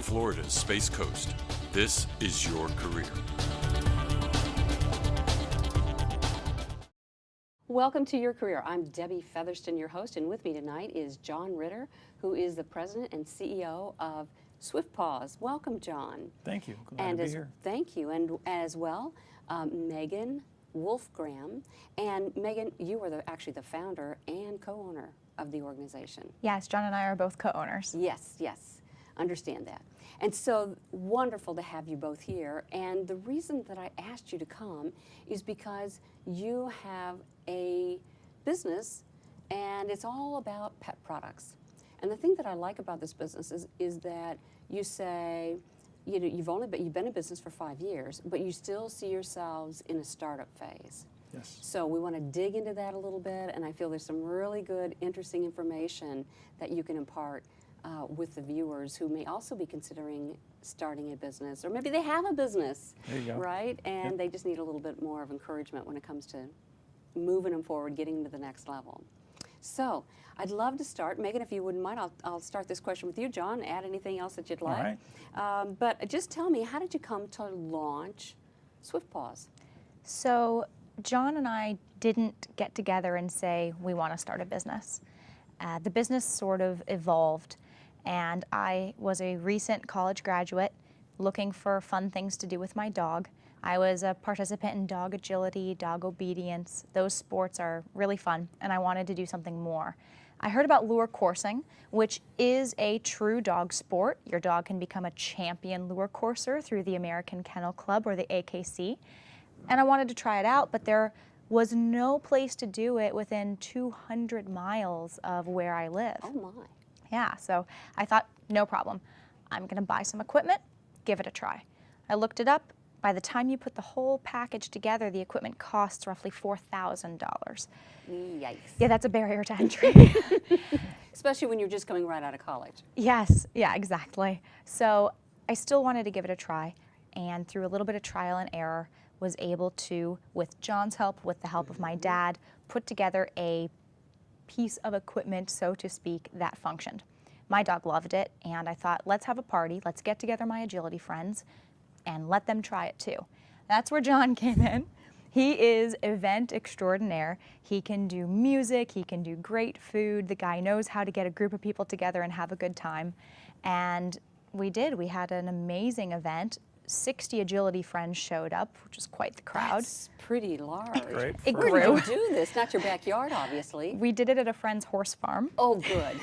Florida's Space Coast, this is your career. Welcome to Your Career. I'm Debbie Featherston, your host, and with me tonight is John Ritter, who is the president and CEO of Swift Paws. Welcome, John. Thank you. Glad to be here. Thank you. And as well, Meghan, Wolfgram. And Meghan, you were actually the founder and co-owner of the organization. Yes, John and I are both co-owners. Yes, yes. Understand that. And so wonderful to have you both here. And the reason that I asked you to come is because you have a business and it's all about pet products. And the thing that I like about this business is that you say, you know, you've been in business for 5 years, but you still see yourselves in a startup phase. Yes. So we want to dig into that a little bit, and I feel there's some really good, interesting information that you can impart with the viewers who may also be considering starting a business, or maybe they have a business, there you go. Right? And they just need a little bit more of encouragement when it comes to moving them forward, getting them to the next level. So I'd love to start. Meghan, if you wouldn't mind, I'll start this question with you. John, add anything else that you'd like. All right. But just tell me, how did you come to launch Swift Paws? So John and I didn't get together and say, we want to start a business. The business sort of evolved, and I was a recent college graduate looking for fun things to do with my dog. I was a participant in dog agility, dog obedience. Those sports are really fun, and I wanted to do something more. I heard about lure coursing, which is a true dog sport. Your dog can become a champion lure courser through the American Kennel Club or the AKC. And I wanted to try it out, but there was no place to do it within 200 miles of where I live. Oh my. Yeah, so I thought, no problem. I'm gonna buy some equipment, give it a try. I looked it up. By the time you put the whole package together, the equipment costs roughly $4,000. Yikes. Yeah, that's a barrier to entry. Especially when you're just coming right out of college. Yes, yeah, exactly. So I still wanted to give it a try, and through a little bit of trial and error, was able to, with John's help, with the help of my dad, put together a piece of equipment, so to speak, that functioned. My dog loved it, and I thought, let's have a party, let's get together my agility friends, and let them try it too. That's where John came in. He is event extraordinaire. He can do music, he can do great food. The guy knows how to get a group of people together and have a good time. And we did. We had an amazing event. 60 agility friends showed up, which is quite the crowd. That's pretty large. Great. It Where grew. did you do this? Not your backyard, obviously. We did it at a friend's horse farm. Oh, good.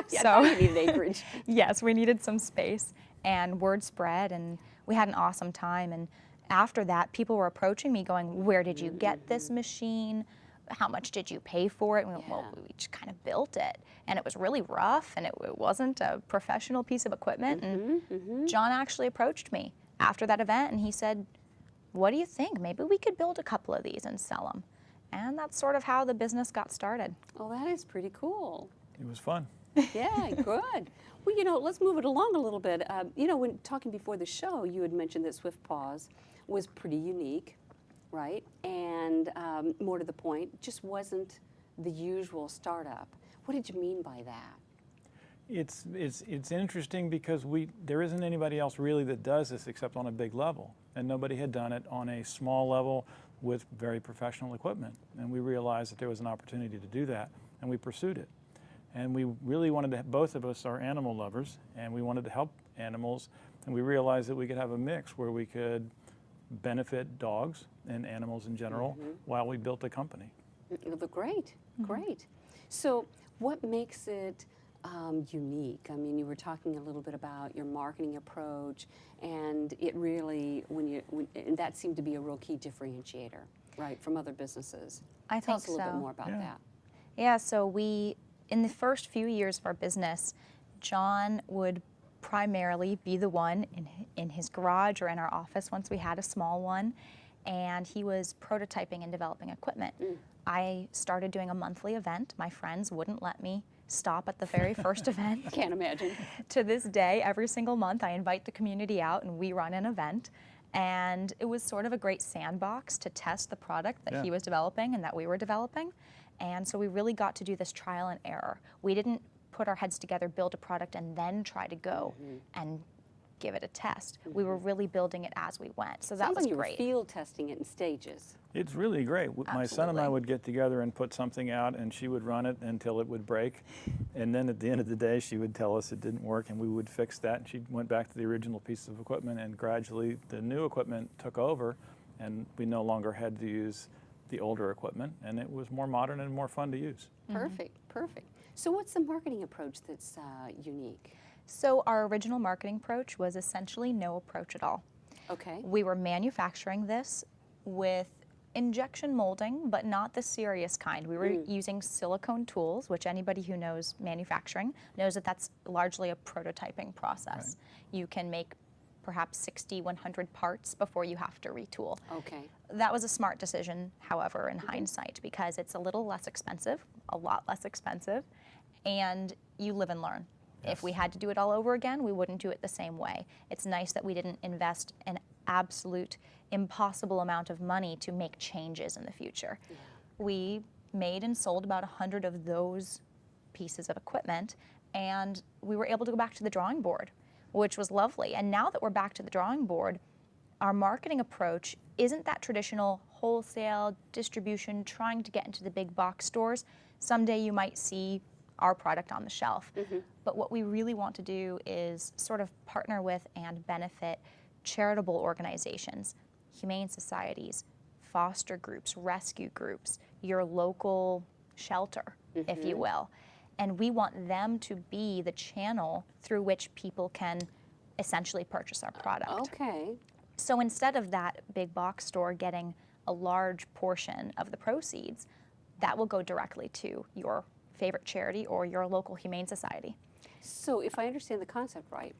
Yeah, So- you need acreage. Yes, we needed some space, and word spread, and we had an awesome time. And after that, people were approaching me going, where did you get this machine? How much did you pay for it? And we went, well, we just kind of built it. And it was really rough, and it wasn't a professional piece of equipment. And John actually approached me after that event, and he said, what do you think? Maybe we could build a couple of these and sell them. And that's sort of how the business got started. Oh, that is pretty cool. It was fun. Yeah, good. Well, you know, let's move it along a little bit. You know, when talking before the show, you had mentioned that Swift Paws was pretty unique, right? And more to the point, just wasn't the usual startup. What did you mean by that? It's interesting because there isn't anybody else really that does this except on a big level, and nobody had done it on a small level with very professional equipment. And we realized that there was an opportunity to do that, and we pursued it. And we really wanted to, both of us are animal lovers, and we wanted to help animals, and we realized that we could have a mix where we could benefit dogs and animals in general while we built the company. Great, great. So what makes it unique? I mean, you were talking a little bit about your marketing approach, and it really, and that seemed to be a real key differentiator, right, from other businesses. I Tell think us a little so. bit more about that. Yeah, so in the first few years of our business, John would primarily be the one in his garage or in our office once we had a small one, and he was prototyping and developing equipment. I started doing a monthly event. My friends wouldn't let me stop at the very first event. Can't imagine. To this day, every single month, I invite the community out and we run an event. And it was sort of a great sandbox to test the product that he was developing and that we were developing. And so we really got to do this trial and error. We didn't put our heads together, build a product, and then try to go and give it a test. We were really building it as we went. So that Sounds was like you great. were field testing it in stages. It's really great. My son and I Absolutely. would get together and put something out, and she would run it until it would break. And then at the end of the day, she would tell us it didn't work, and we would fix that. And she went back to the original piece of equipment, and gradually the new equipment took over, and we no longer had to use the older equipment, and it was more modern and more fun to use. Perfect, perfect. So what's the marketing approach that's unique? So our original marketing approach was essentially no approach at all. Okay. We were manufacturing this with injection molding, but not the serious kind. We were using silicone tools, which anybody who knows manufacturing knows that that's largely a prototyping process. You can make perhaps 60, 100 parts before you have to retool. Okay. That was a smart decision, however, in hindsight, because it's a little less expensive, a lot less expensive, and you live and learn. If we had to do it all over again, we wouldn't do it the same way. It's nice that we didn't invest an absolute impossible amount of money to make changes in the future. We made and sold about 100 of those pieces of equipment, and we were able to go back to the drawing board, which was lovely. And now that we're back to the drawing board, our marketing approach isn't that traditional wholesale distribution, trying to get into the big box stores. Someday you might see our product on the shelf. But what we really want to do is sort of partner with and benefit charitable organizations, humane societies, foster groups, rescue groups, your local shelter, if you will. And we want them to be the channel through which people can essentially purchase our product. Okay. So instead of that big box store getting a large portion of the proceeds, that will go directly to your favorite charity or your local humane society. So if I understand the concept right,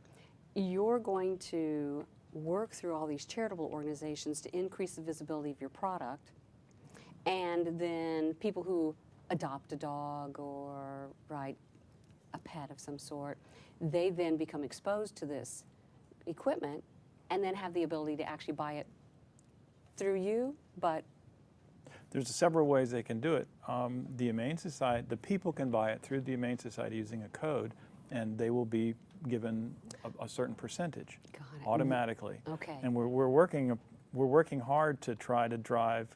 you're going to work through all these charitable organizations to increase the visibility of your product, and then people who adopt a dog or a pet of some sort, they then become exposed to this equipment and then have the ability to actually buy it through you, but There's several ways they can do it. The Humane Society, the people can buy it through the Humane Society using a code, and they will be given a certain percentage Got it. automatically. Okay. And we're working hard to try to drive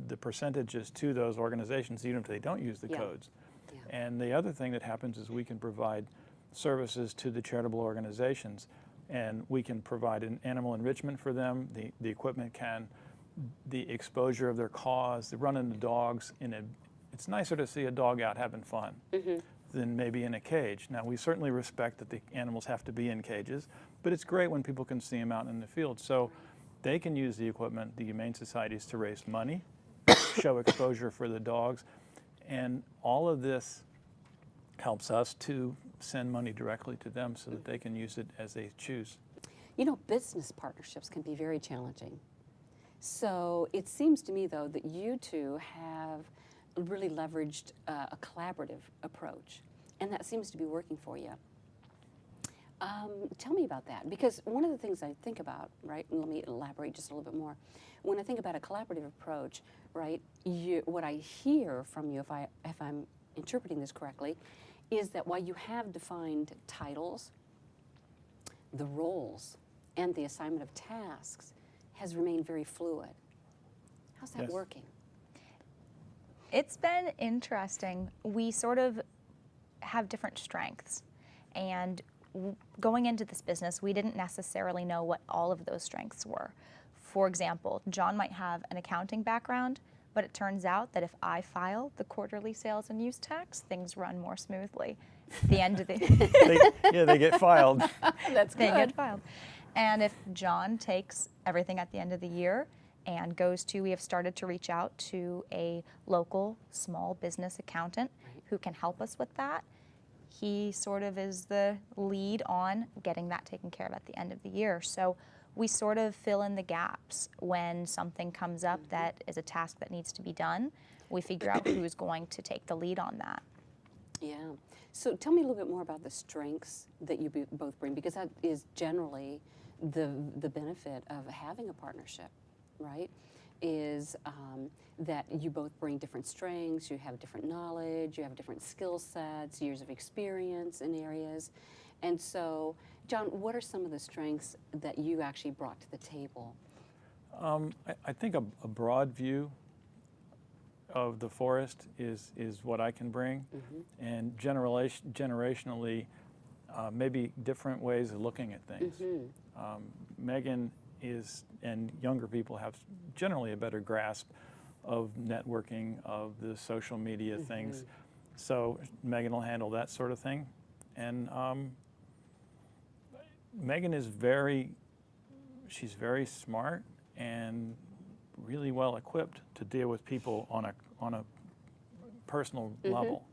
the percentages to those organizations, even if they don't use the codes. Yeah. And the other thing that happens is we can provide services to the charitable organizations, and we can provide an animal enrichment for them. The equipment can, the exposure of their cause, the running the dogs it's nicer to see a dog out having fun than maybe in a cage. Now, we certainly respect that the animals have to be in cages, but it's great when people can see them out in the field. So they can use the equipment, the Humane Societies, to raise money, show exposure for the dogs, and all of this helps us to send money directly to them so that they can use it as they choose. You know, business partnerships can be very challenging. So it seems to me, though, that you two have really leveraged a collaborative approach, and that seems to be working for you. Tell me about that, because one of the things I think about, right, and let me elaborate just a little bit more. When I think about a collaborative approach, right, what I hear from you, if I'm interpreting this correctly, is that while you have defined titles, the roles and the assignment of tasks has remained very fluid. How's that working? It's been interesting. We sort of have different strengths, and going into this business, we didn't necessarily know what all of those strengths were. For example, John might have an accounting background, but it turns out that if I file the quarterly sales and use tax, things run more smoothly. At the end of the they get filed. That's they good. get filed. And if John takes everything at the end of the year and we have started to reach out to a local small business accountant who can help us with that. He sort of is the lead on getting that taken care of at the end of the year. So we sort of fill in the gaps when something comes up that is a task that needs to be done. We figure out who's going to take the lead on that. Yeah. So tell me a little bit more about the strengths that you both bring, because that is generally the benefit of having a partnership, right? is that you both bring different strengths, you have different knowledge, you have different skill sets, years of experience in areas. And so, John, what are some of the strengths that you actually brought to the table? I think a broad view of the forest is what I can bring, and generationally, maybe different ways of looking at things. Meghan is, and younger people have generally a better grasp of networking, of the social media things. So Meghan will handle that sort of thing. And Meghan is she's very smart and really well equipped to deal with people on a personal level.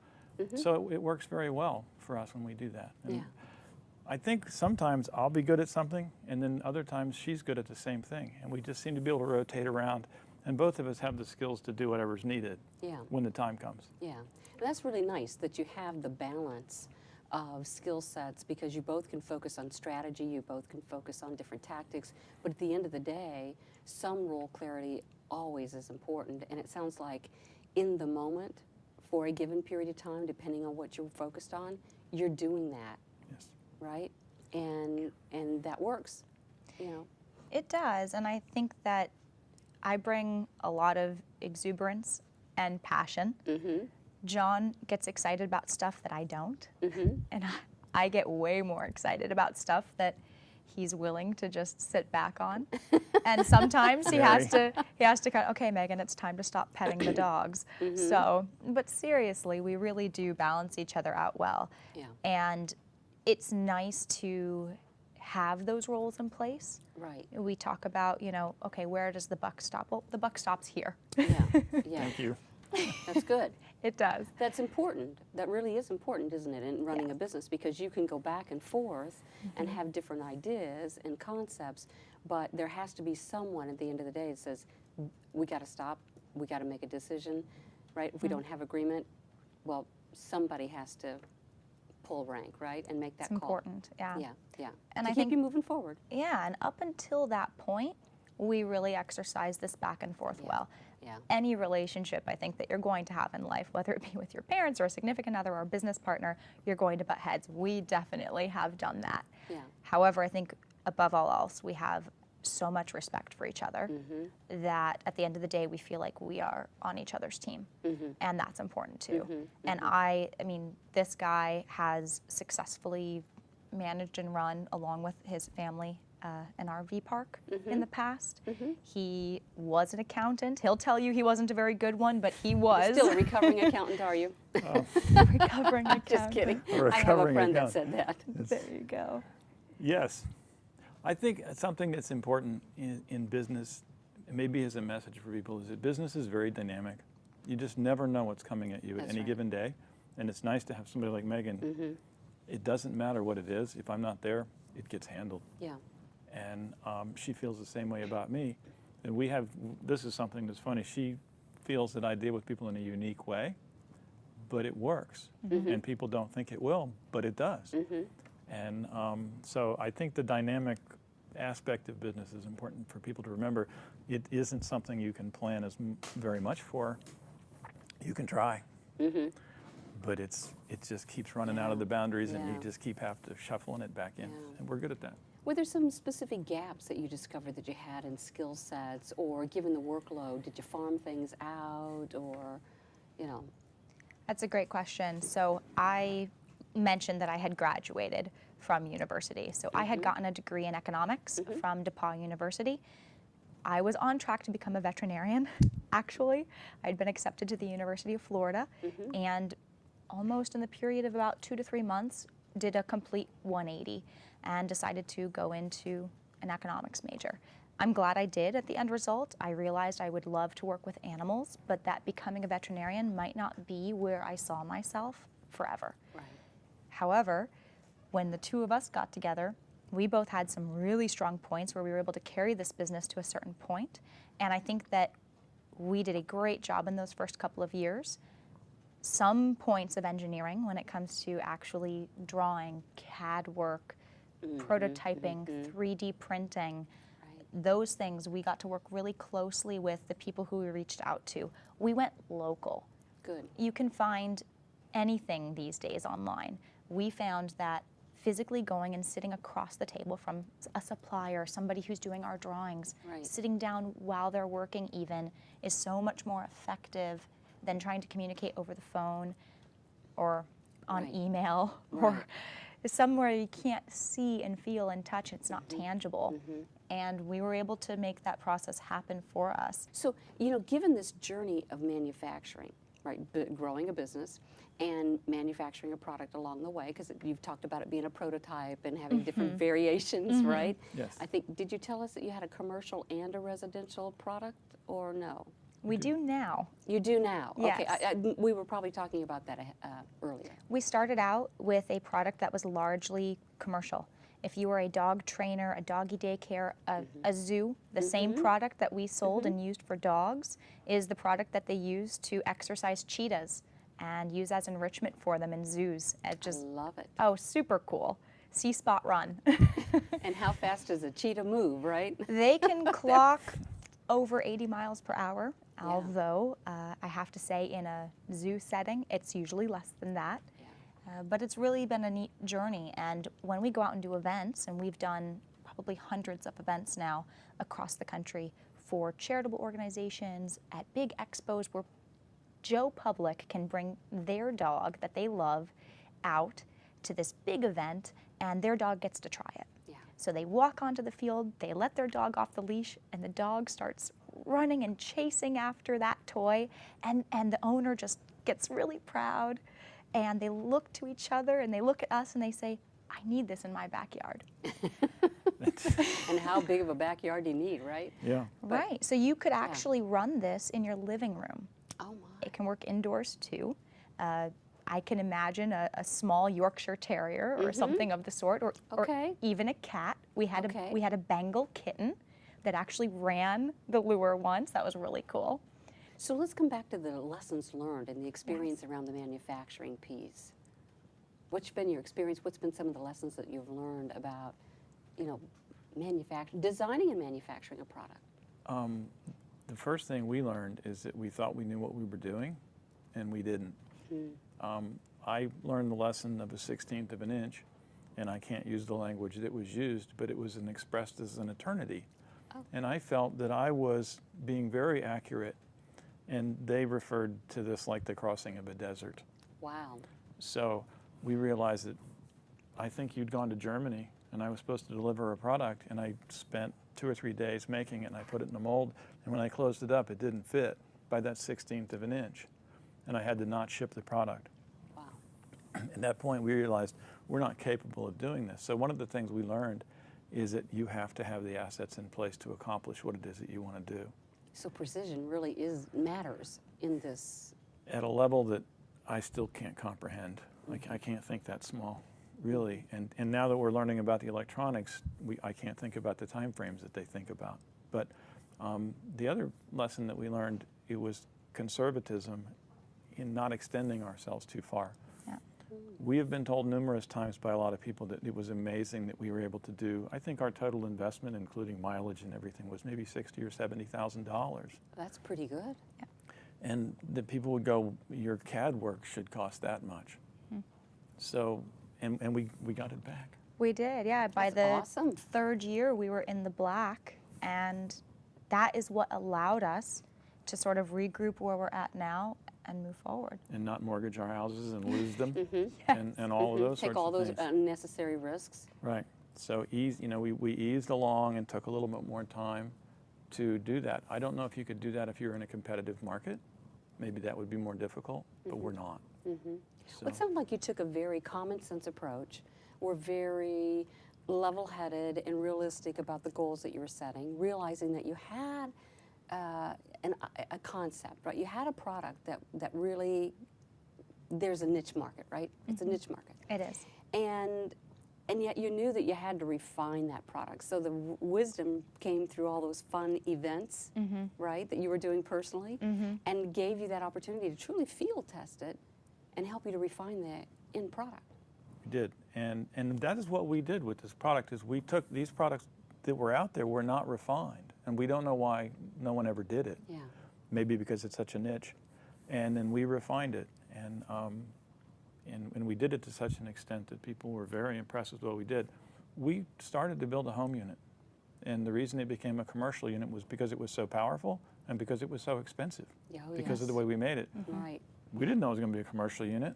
So it works very well for us when we do that. And I think sometimes I'll be good at something, and then other times she's good at the same thing, and we just seem to be able to rotate around, and both of us have the skills to do whatever's needed when the time comes. Yeah, and that's really nice that you have the balance of skill sets, because you both can focus on strategy, you both can focus on different tactics, but at the end of the day, some role clarity always is important, and it sounds like in the moment, for a given period of time, depending on what you're focused on, you're doing that. Yes. Right? And that works, you know. It does, and I think that I bring a lot of exuberance and passion. John gets excited about stuff that I don't, and I get way more excited about stuff that he's willing to just sit back on. And sometimes he has to kind of, okay, Meghan, it's time to stop petting the dogs. So, but seriously, we really do balance each other out well. Yeah. And it's nice to have those roles in place. Right. We talk about, you know, okay, where does the buck stop? Well, the buck stops here. Yeah. Thank you. That's good. It does. That's important. That really is important, isn't it, in running a business, because you can go back and forth and have different ideas and concepts, but there has to be someone at the end of the day that says, we got to stop, we got to make a decision, right? If we don't have agreement, well, somebody has to pull rank, right, and make that It's call. important, yeah. Yeah. And to I keep think you moving forward. Yeah, and up until that point, we really exercise this back and forth well. Yeah. Any relationship, I think, that you're going to have in life, whether it be with your parents or a significant other or a business partner, you're going to butt heads. We definitely have done that. Yeah. However, I think above all else, we have so much respect for each other that at the end of the day, we feel like we are on each other's team. And that's important too. And I mean, this guy has successfully managed and run, along with his family, an RV park in the past. He was an accountant. He'll tell you he wasn't a very good one, but he was. Still a recovering accountant, are you? Recovering accountant. Just kidding. A I have a recovering friend that accountant. said that. There you go. Yes. I think something that's important in business, maybe as a message for people, is that business is very dynamic. You just never know what's coming at you at any given day. And it's nice to have somebody like Meghan. It doesn't matter what it is. If I'm not there, it gets handled. Yeah. And she feels the same way about me. And we have, this is something that's funny, she feels that I deal with people in a unique way, but it works. And people don't think it will, but it does. And so I think the dynamic aspect of business is important for people to remember. It isn't something you can plan very much for. You can try. But it just keeps running out of the boundaries, and you just keep have to shuffling it back in. And we're good at that. Were there some specific gaps that you discovered that you had in skill sets, or given the workload, did you farm things out, or, you know? That's a great question. So I mentioned that I had graduated from university. So I had gotten a degree in economics from DePaul University. I was on track to become a veterinarian, actually. I'd been accepted to the University of Florida, and almost in the period of about 2 to 3 months, did a complete 180 and decided to go into an economics major. I'm glad I did at the end result. I realized I would love to work with animals, but that becoming a veterinarian might not be where I saw myself forever. Right. However, when the two of us got together, we both had some really strong points where we were able to carry this business to a certain point. And I think that we did a great job in those first couple of years. Some points of engineering when it comes to actually drawing, CAD work, prototyping, 3D printing, those things, we got to work really closely with the people who we reached out to. We went local. Good. You can find anything these days online. We found that physically going and sitting across the table from a supplier, somebody who's doing our drawings, Right. sitting down while they're working even, is so much more effective than trying to communicate over the phone or on Right. email Right. or somewhere you can't see and feel and touch. It's not tangible. And we were able to make that process happen for us. So, given this journey of manufacturing, right, growing a business and manufacturing a product along the way, because you've talked about it being a prototype and having different variations, right? Yes. I think, did you tell us that you had a commercial and a residential product, or no? We do now. You do now? Yes. Okay, we were probably talking about that earlier. We started out with a product that was largely commercial. If you were a dog trainer, a doggy daycare, a zoo, the same product that we sold and used for dogs is the product that they use to exercise cheetahs and use as enrichment for them in zoos. It just, I love it. oh, super cool. See Spot run. And how fast does a cheetah move, right? They can clock over 80 miles per hour, Yeah. although I have to say in a zoo setting, it's usually less than that. But it's really been a neat journey, and when we go out and do events, and we've done probably hundreds of events now across the country for charitable organizations, at big expos where Joe Public can bring their dog that they love out to this big event, and their dog gets to try it. Yeah. So they walk onto the field, they let their dog off the leash, and the dog starts running and chasing after that toy, and the owner just gets really proud. And they look to each other and they look at us and they say, I need this in my backyard. And how big of a backyard do you need, right? Yeah. Right. So you could actually run this in your living room. Oh my. It can work indoors too. I can imagine a small Yorkshire Terrier or something of the sort, or Okay. even a cat. We had Okay. a Bengal kitten that actually ran the lure once. That was really cool. So let's come back to the lessons learned and the experience around the manufacturing piece. What's been your experience? What's been some of the lessons that you've learned about, designing and manufacturing a product? The first thing we learned is that we thought we knew what we were doing, and we didn't. I learned the lesson of a 1/16 of an inch, and I can't use the language that was used, but it was expressed as an eternity. Oh. And I felt that I was being very accurate, and they referred to this like the crossing of a desert. Wow. So we realized that I think you'd gone to Germany, and I was supposed to deliver a product, and I spent 2 or 3 days making it, and I put it in a mold, and when I closed it up, it didn't fit by that 1/16 of an inch, and I had to not ship the product. Wow. At that point, we realized we're not capable of doing this. So one of the things we learned is that you have to have the assets in place to accomplish what it is that you want to do So precision really matters in this. at a level that I still can't comprehend. Like, I can't think that small, really. And now that we're learning about the electronics, I can't think about the time frames that they think about. But the other lesson that we learned, it was conservatism in not extending ourselves too far. Yeah. We have been told numerous times by a lot of people that it was amazing that we were able to do. I think our total investment, including mileage and everything, was maybe $60,000 or $70,000. That's pretty good. And the people would go, your CAD work should cost that much. So, and we got it back. We did, yeah. By That's the awesome. third year, we were in the black, and that is what allowed us to sort of regroup where we're at now and move forward. And not mortgage our houses and lose them, and all of those Take sorts all of those things. unnecessary risks. Right. So we eased along and took a little bit more time to do that. I don't know if you could do that if you're in a competitive market. Maybe that would be more difficult, but we're not. So, Well, it sounded like you took a very common sense approach. We're very level-headed and realistic about the goals that you were setting, realizing that you had a concept, right? You had a product that really, there's a niche market, right? It's a niche market. It is. And yet you knew that you had to refine that product. So the wisdom came through all those fun events, right, that you were doing personally, and gave you that opportunity to truly field test it and help you to refine the end product. we did, and that is what we did with this product. Is we took these products that were out there were not refined, and we don't know why no one ever did it. Yeah. Maybe because it's such a niche, and then we refined it, and we did it to such an extent that people were very impressed with what we did. We started to build a home unit, and the reason it became a commercial unit was because it was so powerful and because it was so expensive, because of the way we made it. Right. We didn't know it was going to be a commercial unit,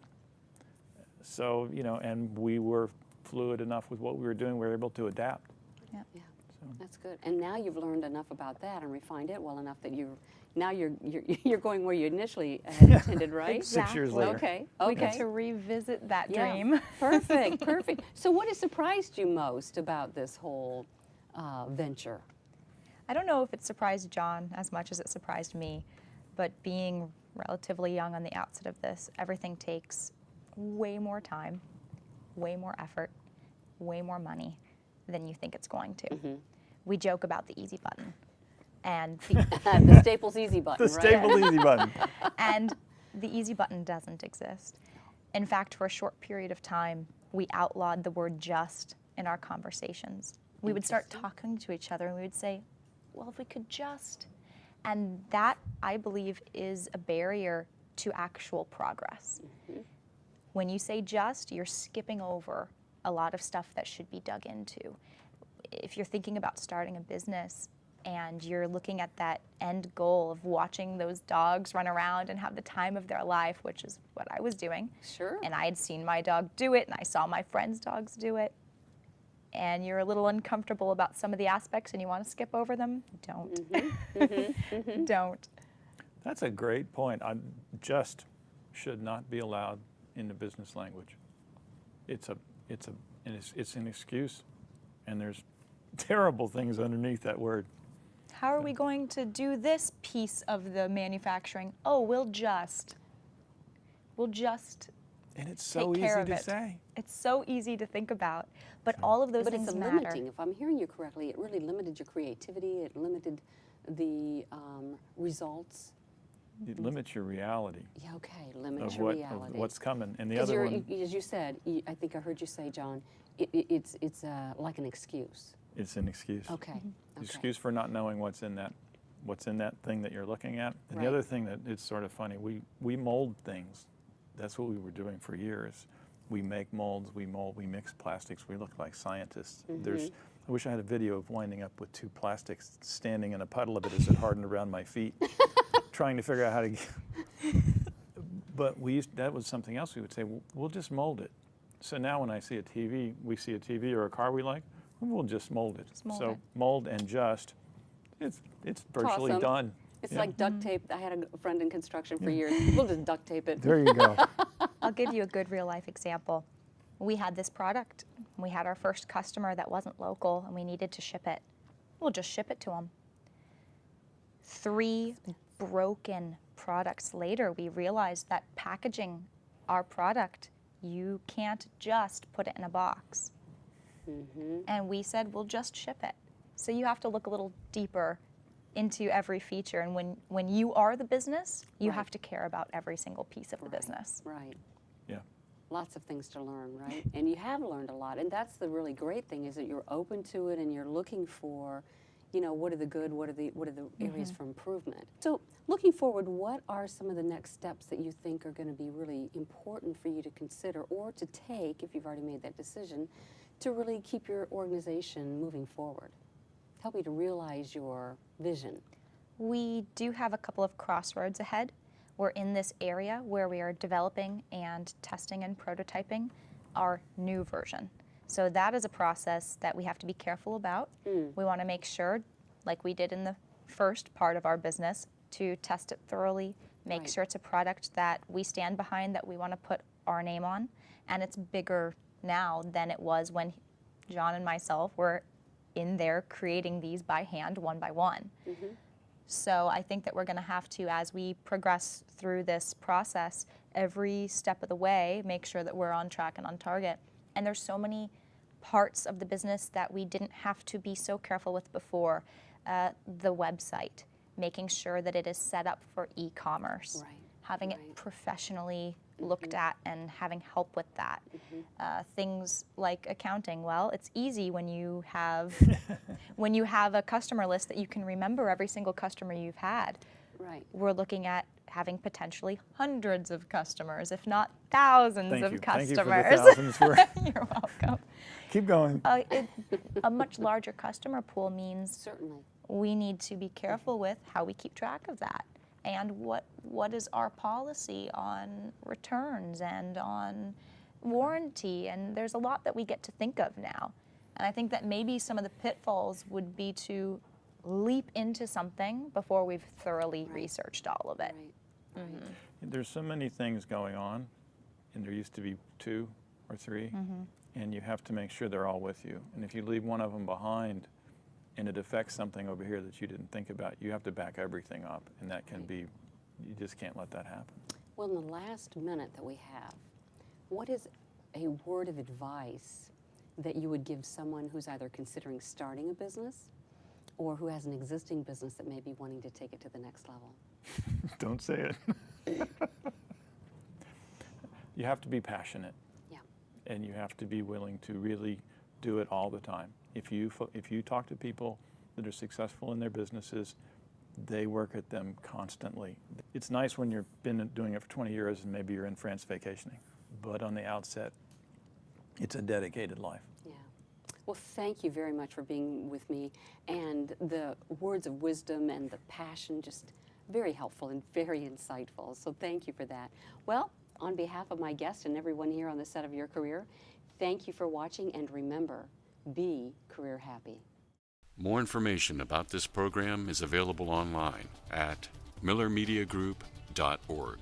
so and we were fluid enough with what we were doing. We were able to adapt. Yeah. That's good. And now you've learned enough about that and refined it well enough that you're going where you initially had intended, right? Exactly. 6 years later. Okay. We get to revisit that Yeah. dream. Perfect. So what has surprised you most about this whole venture? I don't know if it surprised John as much as it surprised me, but being relatively young on the outset of this, everything takes way more time, way more effort, way more money than you think it's going to. We joke about the easy button. And The Staples Easy button, The right? Staples Easy button. And the easy button doesn't exist. In fact, for a short period of time, we outlawed the word just in our conversations. We would start talking to each other and we would say, well, if we could just. And that, I believe, is a barrier to actual progress. When you say just, you're skipping over a lot of stuff that should be dug into. If you're thinking about starting a business and you're looking at that end goal of watching those dogs run around and have the time of their life, which is what I was doing. Sure. And I had seen my dog do it, and I saw my friends' dogs do it, and you're a little uncomfortable about some of the aspects and you want to skip over them, don't. Don't. That's a great point. Just should not be allowed in the business language. It's an excuse, and there's terrible things underneath that word. How are we going to do this piece of the manufacturing? Oh, we'll just And it's so take care easy of to it. say. It's so easy to think about, but all of those But things it's matter. limiting. If I'm hearing you correctly, it really limited your creativity. It limited the results. It limits your reality Yeah, okay, limit of, your what, reality. of what's coming. And the Because other one, as you said, I think I heard you say, John, it's like an excuse. it's an excuse. Okay. Excuse for not knowing what's in that thing that you're looking at. And Right. the other thing that it's sort of funny, we mold things. That's what we were doing for years. We make molds, we mix plastics, we look like scientists. I wish I had a video of winding up with two plastics standing in a puddle of it as it hardened around my feet, trying to figure out how to get. But that was something else we would say, we'll just mold it. So now when we see a TV or a car we like, we'll just mold it. Just mold so it. mold and just, it's virtually Awesome. done. It's Yeah. like duct tape. I had a friend in construction for years. We'll just duct tape it. There you go. I'll give you a good real life example. We had this product. We had our first customer that wasn't local and we needed to ship it. We'll just ship it to them. 3 broken products later, we realized that packaging our product, you can't just put it in a box. And we said, we'll just ship it. So you have to look a little deeper into every feature. And when you are the business, you Right. have to care about every single piece of the business. Right. Yeah. Lots of things to learn, right? And you have learned a lot. And that's the really great thing is that you're open to it and you're looking for, what are the good, what are the areas for improvement. So looking forward, what are some of the next steps that you think are going to be really important for you to consider or to take, if you've already made that decision, to really keep your organization moving forward? Help you to realize your vision. We do have a couple of crossroads ahead. We're in this area where we are developing and testing and prototyping our new version. So that is a process that we have to be careful about. We want to make sure, like we did in the first part of our business, to test it thoroughly, make Right. sure it's a product that we stand behind, that we want to put our name on, and it's bigger now than it was when John and myself were in there creating these by hand, one by one. So I think that we're going to have to, as we progress through this process, every step of the way, make sure that we're on track and on target. And there's so many parts of the business that we didn't have to be so careful with before. The website, making sure that it is set up for e-commerce. Right. having Right. it professionally looked at and having help with that. Things like accounting, well, it's easy when you have when you have a customer list that you can remember every single customer you've had. Right. We're looking at having potentially hundreds of customers, if not thousands Thank of you. customers. Thank you for the thousands. You're welcome. Keep going. A much larger customer pool means Certainly. we need to be careful with how we keep track of that, and what is our policy on returns and on warranty, and there's a lot that we get to think of now. And I think that maybe some of the pitfalls would be to leap into something before we've thoroughly researched all of it. Right. Right. There's so many things going on, and there used to be 2 or 3, and you have to make sure they're all with you. And if you leave one of them behind and it affects something over here that you didn't think about, you have to back everything up, and that can be, you just can't let that happen. Well, in the last minute that we have, what is a word of advice that you would give someone who's either considering starting a business or who has an existing business that may be wanting to take it to the next level? Don't say it. You have to be passionate. Yeah. And you have to be willing to really do it all the time. If you talk to people that are successful in their businesses, they work at them constantly. It's nice when you've been doing it for 20 years and maybe you're in France vacationing, but on the outset, it's a dedicated life. Yeah. Well, thank you very much for being with me, and the words of wisdom and the passion, just very helpful and very insightful. So thank you for that. Well, on behalf of my guest and everyone here on the set of Your Career, thank you for watching, and remember, be career happy. More information about this program is available online at millermediagroup.org.